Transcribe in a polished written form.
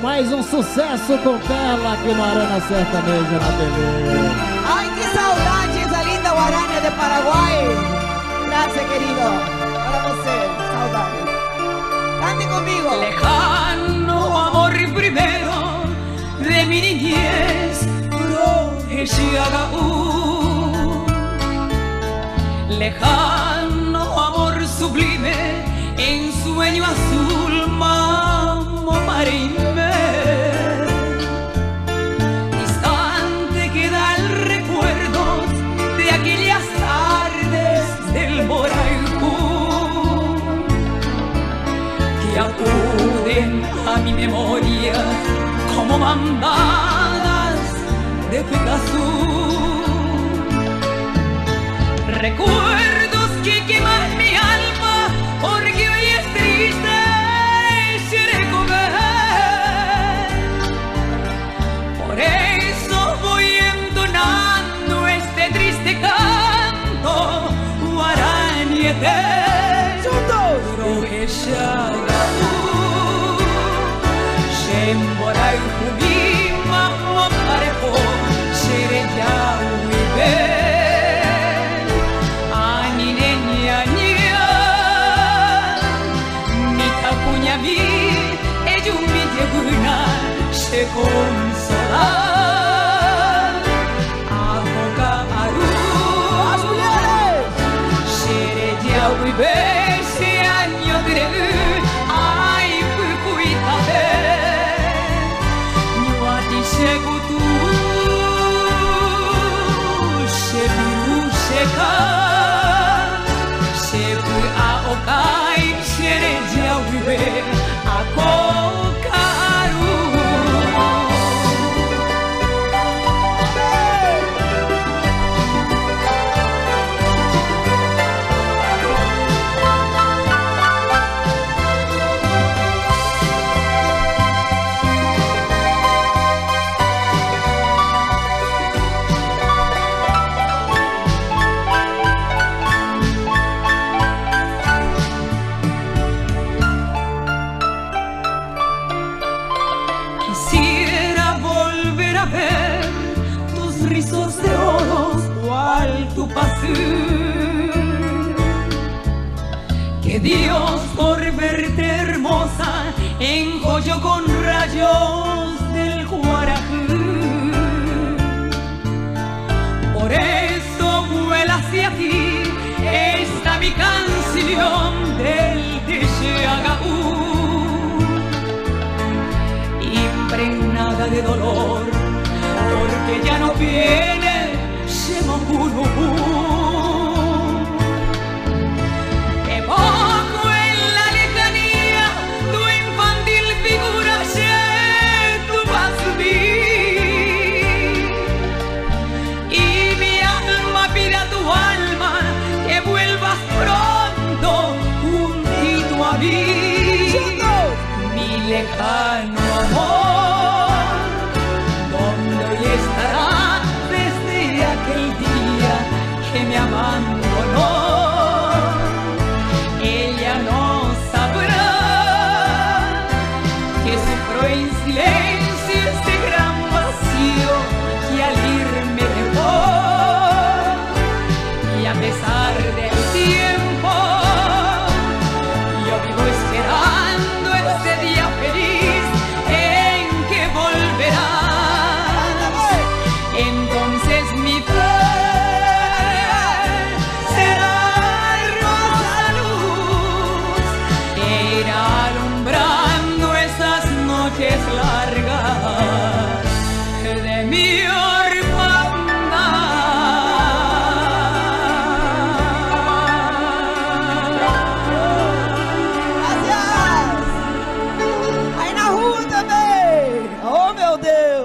mais um sucesso com Carla aqui no Arana Sertaneja na TV. Ai, que saudade essa linda Guarania de Paraguai. Gracias, querido. Para você, saudade. Cante conmigo. Lejano amor primero de mi niñez, lejano amor sublime en sueño azul, mamo marime. Distante queda el recuerdo de aquellas tardes del Moraicú, que acuden a mi memoria como bandadas de Pegasus. Recuerdos que queman mi alma porque hoy es triste recoger. Por eso voy entonando este triste canto guaraniete. Shemborai Jubima Moparejo Shereyawibe Anine Nyanya Mitakunyami Ejumi Yeguna She consolar Ahoga Aru Shereyawibe She año diregu Shegutu, shebiru sheka, shebu aokai, shereja wibe akokaru. Quisiera volver a ver tus rizos de oro, cual tu pasión. Que Dios por verte hermosa enjolló con rayos del Guarajú. Por eso vuela hacia ti esta mi canción del Tishiagaú. Impregnada de dolor, porque ya no viene Shemoguru. Evoco en la lejanía tu infantil figura, tu pasubí. Y mi alma pide a tu alma que vuelvas pronto juntito a mí. Mi lejano amor, ¿dónde hoy estará desde aquel día que me abandonó? Ella no sabrá que sufro en silencio